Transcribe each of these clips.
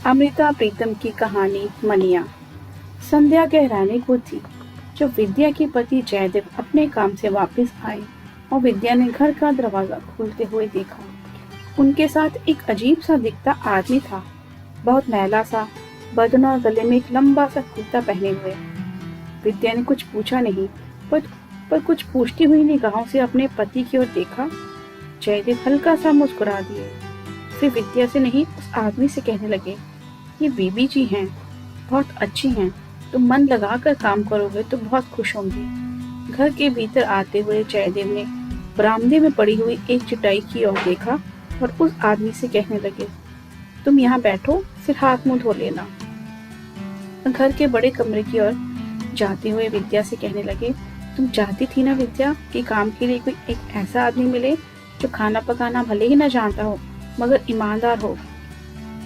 अमृता प्रीतम की कहानी मनिया। संध्या गहराने को थी जब विद्या के पति जयदेव अपने काम से वापस आए और विद्या ने घर का दरवाजा खोलते हुए देखा। उनके साथ एक अजीब सा दिखता आदमी था, बहुत मैला सा, बदन और गले में एक लंबा सा कुर्ता पहने हुए। विद्या ने कुछ पूछा नहीं, पर कुछ पूछती हुई निगाहों से अपने पति की ओर देखा। जयदेव हल्का सा मुस्कुरा दिए, फिर विद्या से नहीं उस आदमी से कहने लगे, ये बीबी जी हैं, बहुत अच्छी हैं, तुम मन लगा कर काम करोगे तो बहुत खुश होंगी। घर के भीतर आते हुए जयदेव ने बरामदे में पड़ी हुई एक चटाई की ओर देखा और उस आदमी से कहने लगे, तुम यहाँ बैठो, फिर हाथ मुंह धो लेना। घर के बड़े कमरे की ओर जाते हुए विद्या से कहने लगे, तुम चाहती थी ना विद्या कि काम के लिए कोई एक ऐसा आदमी मिले जो खाना पकाना भले ही न जानता हो मगर ईमानदार हो।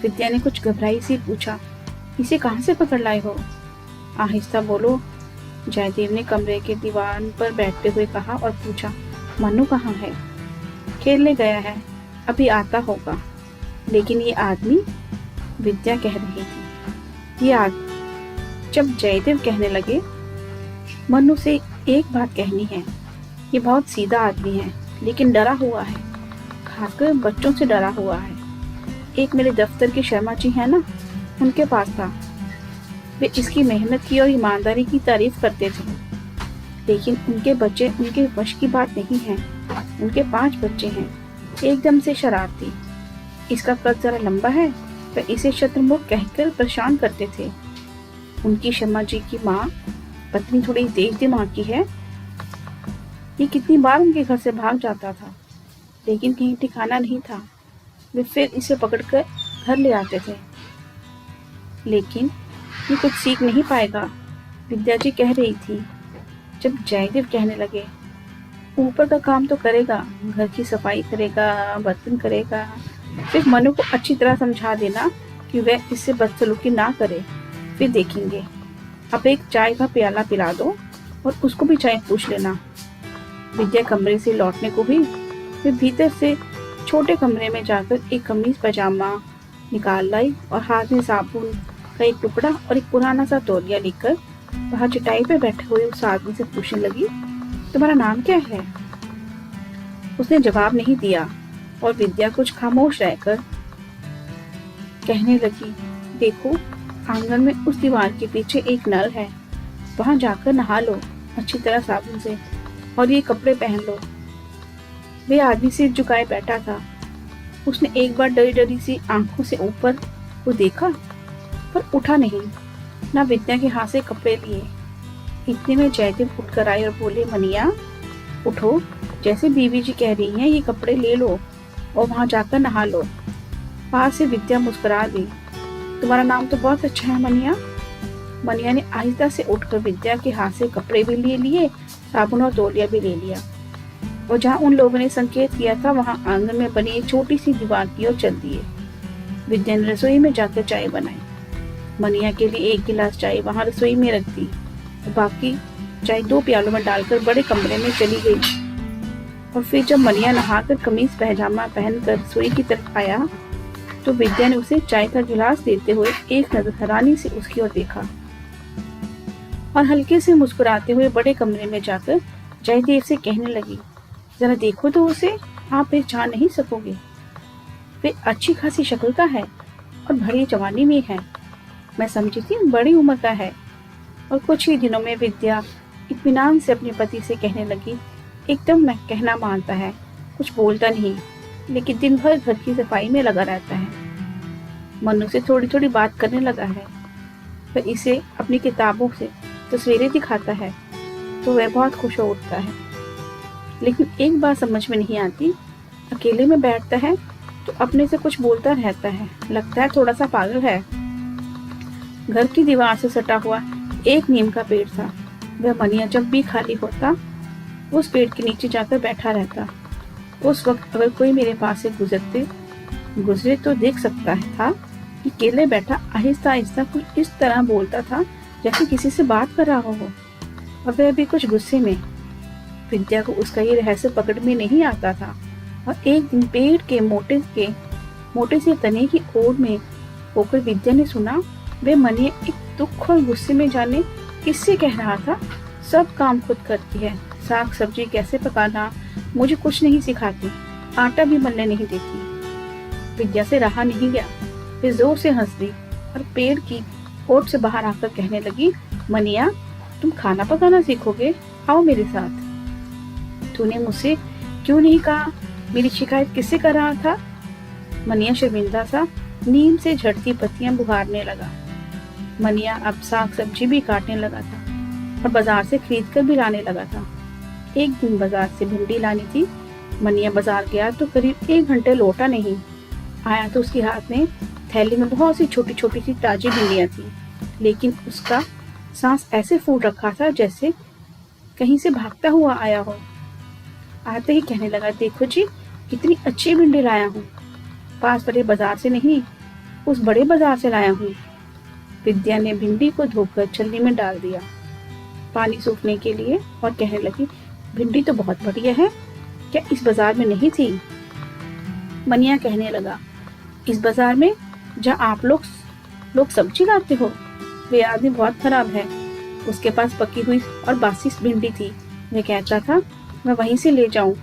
विद्या ने कुछ घबराई सी पूछा, इसे कहाँ से पकड़ लाए हो? आहिस्ता बोलो, जयदेव ने कमरे के दीवान पर बैठते हुए कहा और पूछा, मनु कहाँ है? खेलने गया है, अभी आता होगा। लेकिन ये आदमी? विद्या कह रही थी। जब जयदेव कहने लगे, मनु से एक बात कहनी है, ये बहुत सीधा आदमी है लेकिन डरा हुआ है, खासकर बच्चों से डरा हुआ है। एक मेरे दफ्तर के शर्मा जी है ना, उनके पास था। वे इसकी मेहनत की और ईमानदारी की तारीफ करते थे, लेकिन उनके बच्चे उनके वश की बात नहीं है। उनके 5 बच्चे हैं, एकदम से शरारती। इसका कद जरा लंबा है, तो इसे शत्रुमुख कहकर परेशान करते थे। उनकी शर्मा जी की माँ पत्नी थोड़ी तेज दिमाग की है। ये कितनी बार उनके घर से भाग जाता था, लेकिन कहीं ठिकाना नहीं था। वे फिर इसे पकड़कर घर ले आते थे, लेकिन ये कुछ सीख नहीं पाएगा, विद्या जी कह रही थी। जब जयदेव कहने लगे, ऊपर का काम तो करेगा, घर की सफाई करेगा, बर्तन करेगा, फिर मनु को अच्छी तरह समझा देना कि वह इससे बदसलूकी ना करे, फिर देखेंगे। अब एक चाय का प्याला पिला दो और उसको भी चाय पूछ लेना। विद्या कमरे से लौटने को भी वे भीतर से छोटे कमरे में जाकर एक कमीज पजामा निकाल लाई और हाथ में साबुन का एक टुकड़ा और एक पुराना सा तौलिया लेकर बाहर चटाई पे बैठे हुए उस आदमी से पूछने लगी, तुम्हारा नाम क्या है? उसने जवाब नहीं दिया और विद्या कुछ खामोश रहकर कहने लगी, देखो, आंगन में उस दीवार के पीछे एक नल है, वहां जाकर नहा लो अच्छी तरह साबुन से और ये कपड़े पहन लो। वे आदमी सिर झुकाए बैठा था। उसने एक बार डरी डरी सी आंखों से ऊपर को देखा, पर उठा नहीं, ना विद्या के हाथ से कपड़े लिए। इतने में जयदेव उठकर आए और बोले, मनिया उठो, जैसे बीवी जी कह रही हैं, ये कपड़े ले लो और वहां जाकर नहा लो। पास से विद्या मुस्कुरा दी, तुम्हारा नाम तो बहुत अच्छा है मनिया। मनिया ने आहिस्ता से उठकर विद्या के हाथ से कपड़े भी ले लिए, साबुन और तौलिया भी ले लिया और जहाँ उन लोगों ने संकेत किया था वहां आंगन में बनी एक छोटी सी दीवार की ओर चल दिए। विद्या ने रसोई में जाकर चाय बनाई। मनिया के लिए 1 गिलास चाय वहां रसोई में रख दी और बाकी चाय 2 प्यालों में डालकर बड़े कमरे में चली गई। और फिर जब मनिया नहाकर कमीज पजामा पहनकर रसोई की तरफ आया तो विद्या ने उसे चाय का गिलास देते हुए एक नजर हैरानी से उसकी ओर देखा और हल्के से मुस्कुराते हुए बड़े कमरे में जाकर जयदेव से कहने लगी, जरा देखो तो उसे, आप पहचान नहीं सकोगे। वे अच्छी खासी शक्ल का है और बड़ी जवानी में है। मैं समझी थी बड़ी उम्र का है। और कुछ ही दिनों में विद्या इत्मीनान से अपने पति से कहने लगी, एकदम मैं कहना मानता है, कुछ बोलता नहीं, लेकिन दिन भर घर की सफाई में लगा रहता है। मनु से थोड़ी थोड़ी बात करने लगा है। वह इसे अपनी किताबों से तस्वीरें दिखाता है तो वह बहुत खुश हो उठता है। लेकिन एक बात समझ में नहीं आती, अकेले में बैठता है तो अपने से कुछ बोलता रहता है, लगता है थोड़ा सा पागल है। घर की दीवार से सटा हुआ एक नीम का पेड़ था। वह मनिया जब भी खाली होता उस पेड़ के नीचे जाकर बैठा रहता। उस वक्त अगर कोई मेरे पास से गुजरे तो देख सकता था कि केले बैठा आहिस्ता आहिस्ता कुछ इस तरह बोलता था जैसे किसी से बात कर रहा हो, और वह भी कुछ गुस्से में। विद्या को उसका ये रहस्य पकड़ में नहीं आता था और एक दिन पेड़ के मोटे से तने की ओर में होकर विद्या ने सुना वे मनिया एक दुख और गुस्से में जाने किससे कह रहा था, सब काम खुद करती है, साग सब्जी कैसे पकाना मुझे कुछ नहीं सिखाती, आटा भी मलने नहीं देती। विद्या से रहा नहीं गया, वे जोर से हंस दी और पेड़ की ओट से बाहर आकर कहने लगी, मनिया तुम खाना पकाना सीखोगे, आओ मेरे साथ। तूने मुझसे क्यों नहीं कहा, मेरी शिकायत किससे कर रहा था? मनिया शर्मिंदा सा नीम से झड़ती पत्तियां बुहारने लगा। मनिया अब साग सब्जी भी काटने लगा था और बाजार से खरीद कर भी लाने लगा था। एक दिन बाजार से भिंडी लानी थी। मनिया बाजार गया तो करीब 1 घंटे लौटा नहीं। आया तो उसके हाथ में थैली में बहुत सी छोटी छोटी सी ताजी भिंडियां थी, लेकिन उसका सांस ऐसे फूल रखा था जैसे कहीं से भागता हुआ आया हो। आते ही कहने लगा, देखो जी कितनी अच्छी भिंडी लाया हूँ, पास वाले बाजार से नहीं, उस बड़े बाजार से लाया हूँ। विद्या ने भिंडी को धोकर छलनी में डाल दिया पानी सूखने के लिए और कहने लगी, भिंडी तो बहुत बढ़िया है, क्या इस बाजार में नहीं थी? मनिया कहने लगा, इस बाजार में जहाँ आप लोग सब्जी लाते हो, वे आदमी बहुत खराब है, उसके पास पकी हुई और बासी भिंडी थी। वे कहता था मैं वहीं से ले जाऊं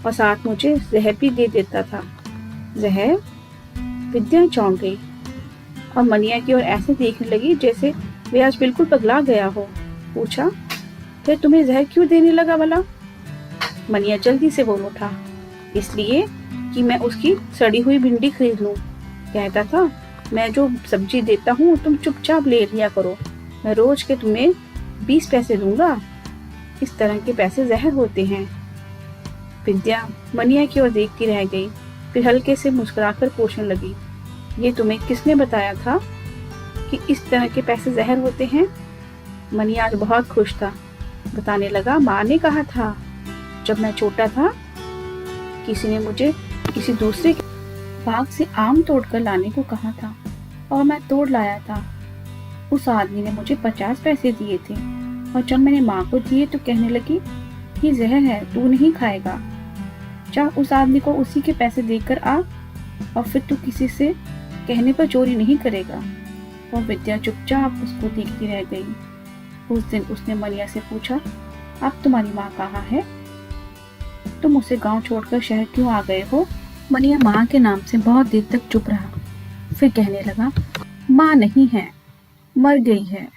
और साथ मुझे जहर भी दे देता था। जहर? विद्या चौंक गई और मनिया की ओर ऐसे देखने लगी जैसे वे आज बिल्कुल पगला गया हो। पूछा, फिर तुम्हें जहर क्यों देने लगा भला? मनिया जल्दी से बोल उठा, इसलिए कि मैं उसकी सड़ी हुई भिंडी खरीद लूं। कहता था मैं जो सब्जी देता हूँ तुम चुपचाप ले लिया करो, मैं रोज के तुम्हें 20 पैसे दूंगा। इस तरह के पैसे जहर होते हैं। विद्या मनिया की ओर देखती रह गई, फिर हल्के से मुस्कुराकर पूछने लगी, ये तुम्हें किसने बताया था कि इस तरह के पैसे जहर होते हैं? मनिया आज बहुत खुश था, बताने लगा, माँ ने कहा था जब मैं छोटा था किसी ने मुझे किसी दूसरे के बाग से आम तोड़कर लाने को कहा था और मैं तोड़ लाया था। उस आदमी ने मुझे 50 पैसे दिए थे और जब मैंने माँ को दिए तो कहने लगी, ये जहर है, तू नहीं खाएगा, जा उस आदमी को उसी के पैसे देकर आ और फिर तू किसी से कहने पर चोरी नहीं करेगा। और विद्या चुपचाप उसको देखती रह गई। उस दिन उसने मनिया से पूछा, अब तुम्हारी माँ कहाँ है? तुम उसे गांव छोड़कर शहर क्यों आ गए हो? मनिया माँ के नाम से बहुत देर तक चुप रहा, फिर कहने लगा, माँ नहीं है, मर गई है,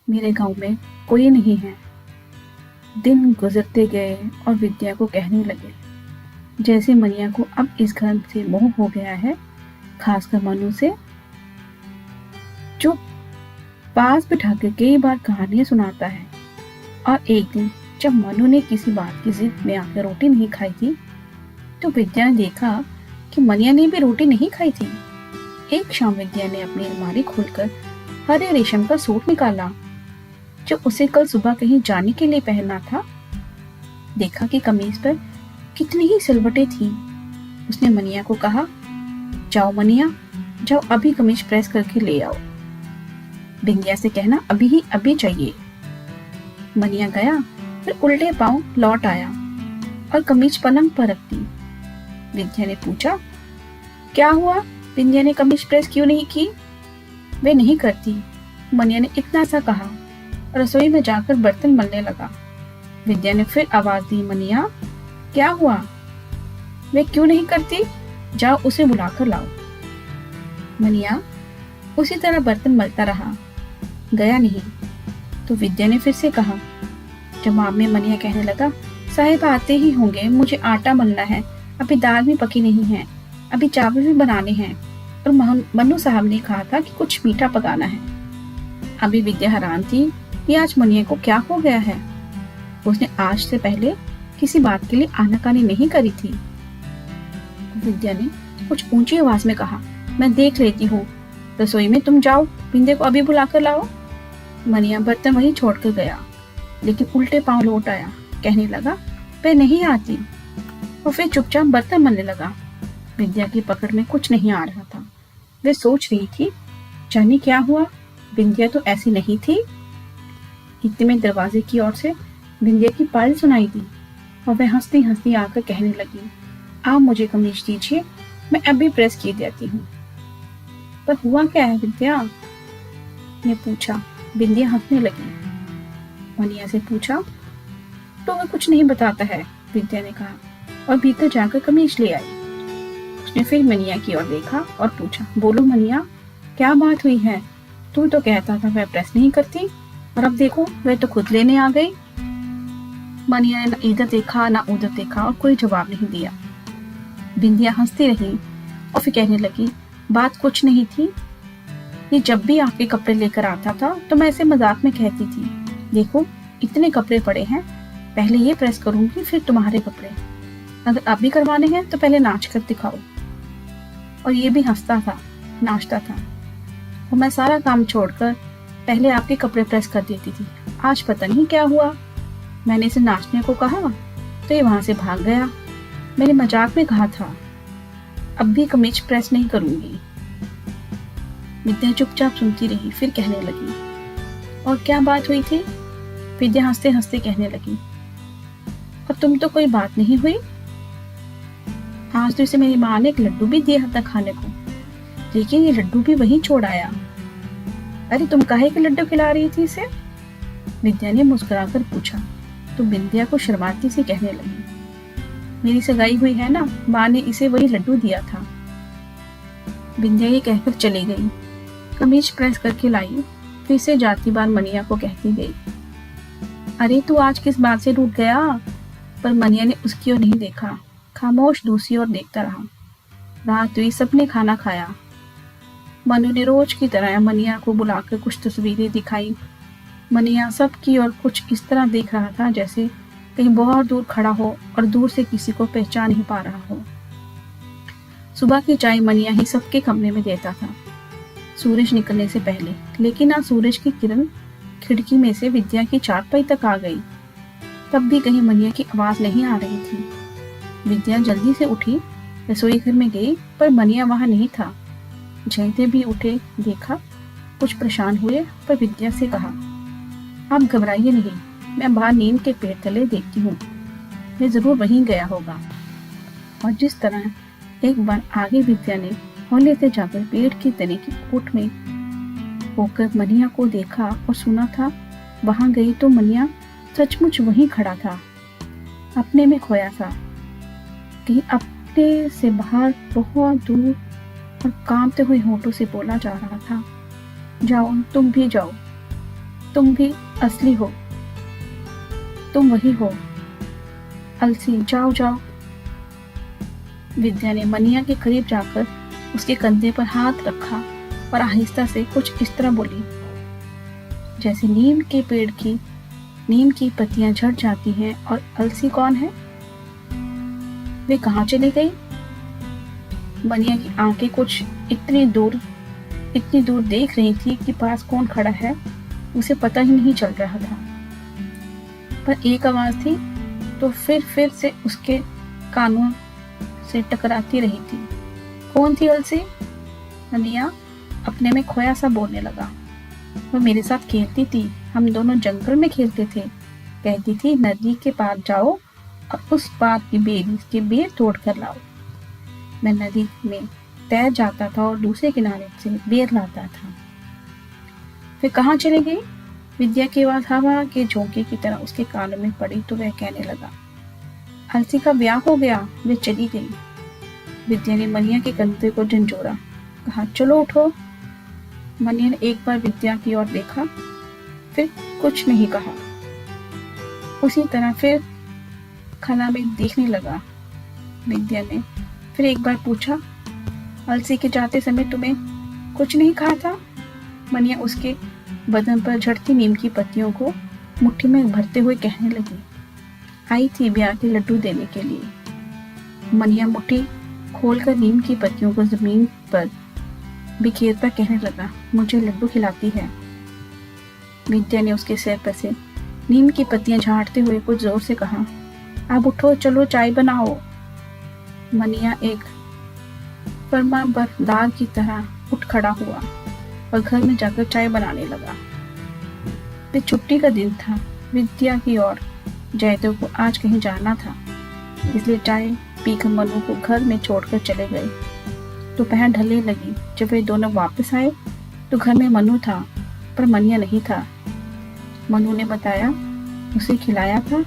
मेरे गांव में कोई नहीं है। दिन गुजरते गए और विद्या को कहने लगे जैसे मनिया को अब इस घर से मोह हो गया है, खासकर मनु से, जो पास बिठाकर कई बार कहानियां सुनाता है। और एक दिन जब मनु ने किसी बात की जिद में आकर रोटी नहीं खाई थी तो विद्या ने देखा कि मनिया ने भी रोटी नहीं खाई थी। एक शाम विद्या ने अपनी अलमारी खोलकर हरे रेशम का सूट निकाला जो उसे कल सुबह कहीं जाने के लिए पहनना था। देखा कि कमीज पर कितनी ही सिलवटें थी। उसने मनिया को कहा, जाओ मनिया, जाओ अभी कमीज प्रेस करके ले आओ। बिंदिया से कहना अभी ही अभी चाहिए। मनिया गया, फिर उल्टे पांव लौट आया और कमीज पलंग पर रख दी। विद्या ने पूछा, क्या हुआ, बिंदिया ने कमीज प्रेस क्यों नहीं की? वे नहीं करती, मनिया ने इतना सा कहा। रसोई में जाकर बर्तन मलने लगा। विद्या ने फिर आवाज दी, मनिया क्या हुआ, वे क्यों नहीं करती? जाओ उसे बुलाकर लाओ। मनिया उसी तरह बर्तन मलता रहा, गया नहीं। तो विद्या ने फिर से कहा। जवाब में मनिया कहने लगा, साहिब आते ही होंगे, मुझे आटा मलना है, अभी दाल भी पकी नहीं है, अभी चावल भी बनाने हैं और मन्नू साहब ने कहा था कि कुछ मीठा पकाना है। अभी विद्या हैरान थी कि आज मनिया को क्या हो गया है। उसने आज से पहले किसी बात के लिए आनाकानी नहीं करी थी। विद्या ने कुछ ऊंची आवाज में कहा, मैं देख लेती हूँ, रसोई में तुम जाओ, बिंदे को अभी बुलाकर लाओ। मनिया बर्तन वहीं छोड़कर गया, लेकिन उल्टे पांव लौट आया, कहने लगा, मैं नहीं आती, और फिर चुपचाप बर्तन मलने लगा। विद्या की पकड़ में कुछ नहीं आ रहा था। वे सोच रही थी, जाने क्या हुआ, बिंदिया तो ऐसी नहीं थी। इतने में दरवाजे की ओर से बिंदिया की पायल सुनाई दी और वह हंसती हंसती आकर कहने लगी, आप मुझे कमीज दीजिए, मैं अभी प्रेस की देती हूँ। पर हुआ क्या है विद्या ने पूछा। विद्या हंसने लगी। मनिया से पूछा, तो वह कुछ नहीं बताता है, विद्या ने कहा और भीतर जाकर कमीज ले आई। उसने फिर मनिया की ओर देखा और पूछा, बोलो मनिया, क्या बात हुई है? तू तो कहता था वह प्रेस नहीं करती और अब देखो वह तो खुद लेने आ गई। मनिया ने न इधर देखा न उधर देखा और कोई जवाब नहीं दिया। बिंदिया हंसती रही और फिर कहने लगी, बात कुछ नहीं थी, ये जब भी आपके कपड़े लेकर आता था तो मैं इसे मजाक में कहती थी, देखो इतने कपड़े पड़े हैं, पहले ये प्रेस करूंगी फिर तुम्हारे कपड़े, अगर अभी करवाने हैं तो पहले नाच कर दिखाओ। और ये भी हंसता था, नाचता था और मैं सारा काम छोड़कर पहले आपके कपड़े प्रेस कर देती थी। आज पता नहीं क्या हुआ, मैंने इसे नाचने को कहा तो ये वहां से भाग गया। मैंने मजाक में कहा था अब भी कमीज प्रेस नहीं करूंगी। विद्या चुपचाप सुनती रही, फिर कहने लगी, और क्या बात हुई थी? विद्या हंसते हंसते कहने लगी, और तुम तो कोई बात नहीं हुई, आज तो इसे मेरी माँ ने एक लड्डू भी दिया था खाने को, लेकिन ये लड्डू भी वहीं छोड़ आया। अरे तुम काहे के लड्डू खिला रही थी इसे? विद्या ने मुस्कुराकर पूछा तो विद्या को शर्माती सी कहने लगी, मेरी सगाई हुई है ना, माँ ने इसे वही लड्डू दिया था। विद्या ये कहकर चली गई। कमीज प्रेस करके लाई, फिर से जाती बार मनिया को कहती गई, अरे तू आज किस बात से रूठ गया? पर मनिया ने उसकी ओर नहीं देखा, खामोश दूसरी ओर देखता रहा। रात हुई, सबने खाना खाया। मनु ने रोज की तरह मनिया को बुलाकर कुछ तस्वीरें दिखाई। मनिया सबकी ओर कुछ इस तरह देख रहा था जैसे कहीं बहुत दूर खड़ा हो और दूर से किसी को पहचान नहीं पा रहा हो। सुबह की चाय मनिया ही सबके कमरे में देता था, सूरज निकलने से पहले, लेकिन आज सूरज की किरण खिड़की में से विद्या की चारपाई तक आ गई, तब भी कहीं मनिया की आवाज नहीं आ रही थी। विद्या जल्दी से उठी, रसोई घर में गई, पर मनिया वहां नहीं था। जयदेव भी उठे, देखा, कुछ परेशान हुए, पर विद्या से कहा, आप घबराइए नहीं, मैं बाहर नीम के पेड़ तले देखती हूँ, मैं जरूर वहीं गया होगा। और जिस तरह एक बार आगे विद्या ने हौले से जाकर पेड़ की तने की ओट में होकर मनिया को देखा और सुना था, वहां गई तो मनिया सचमुच वहीं खड़ा था, अपने में खोया था, कहीं अपने से बाहर बहुत दूर, और कांपते हुए होठों से बोला जा रहा था, जाओ तुम भी जाओ, तुम भी असली हो, तुम वही हो अलसी, जाओ जाओ। विद्या ने मनिया के करीब जाकर उसके कंधे पर हाथ रखा और आहिस्ता से कुछ इस तरह बोली, जैसे नीम के पेड़ की नीम की पत्तियां झड़ जाती हैं। और अलसी कौन है? वे कहाँ चली गई? मनिया की आंखें कुछ इतनी दूर देख रही थी कि पास कौन खड़ा है उसे पता ही नहीं चल रहा था। पर एक आवाज थी तो फिर से उसके कानों से टकराती रही थी। कौन थी अलसी? मनिया अपने में खोया सा बोलने लगा, वो मेरे साथ खेलती थी, हम दोनों जंगल में खेलते थे, कहती थी नदी के पार जाओ और उस पार की बेरी के बेर तोड़ कर लाओ। मैं नदी में तैर जाता था और दूसरे किनारे से बेर लाता था। फिर कहाँ चली गई? विद्या की आवाज हवा के झोंके की तरह उसके कानों में पड़ी तो वह कहने लगा, अलसी का ब्याह हो गया, वे चली गई। विद्या ने मनिया के कंधे को झंझोरा, कहा, चलो उठो। मनिया ने एक बार विद्या की ओर देखा, फिर कुछ नहीं कहा। उसी तरह फिर खाना में देखने लगा। विद्या ने फिर एक बार पूछा, अलसी के जाते समय तुम्हें कुछ नहीं कहा था? मनिया उसके बदन पर झड़ती नीम की पत्तियों को मुट्ठी में भरते हुए कहने लगी, आई थी ब्याह के लड्डू देने के लिए। मनिया मुट्ठी खोलकर नीम की पत्तियों को जमीन पर बिखेरता कहने लगा, मुझे लड्डू खिलाती है। विद्या ने उसके सिर पर से नीम की पत्तियां झाड़ते हुए कुछ जोर से कहा, अब उठो, चलो चाय बनाओ। मनिया एक फर्मा बरदार की तरह उठ खड़ा हुआ और घर में जाकर चाय बनाने लगा। फिर छुट्टी का दिन था। विद्या की ओर जयदेव को आज कहीं जाना था, इसलिए चाय पीकर मनु को घर में छोड़कर चले गए। दोपहर ढलने लगी। जब वे दोनों वापस आए तो घर में मनु था, पर मनिया नहीं था। मनु ने बताया उसे खिलाया था,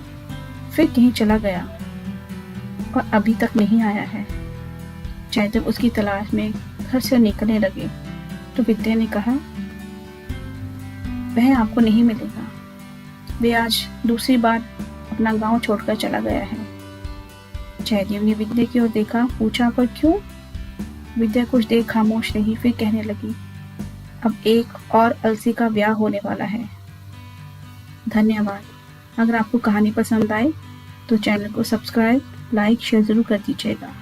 फिर कहीं चला गया और अभी तक नहीं आया है। जयदेव उसकी तलाश में घर से निकलने लगे तो विद्या ने कहा, वह आपको नहीं मिलेगा। वे आज दूसरी बार अपना गांव छोड़कर चला गया है। जयदेव ने विद्या की ओर देखा, पूछा, पर क्यों? विद्या कुछ देर खामोश रही, फिर कहने लगी, अब एक और अलसी का ब्याह होने वाला है। धन्यवाद। अगर आपको कहानी पसंद आए तो चैनल को सब्सक्राइब, लाइक, शेयर जरूर कर दीजिएगा।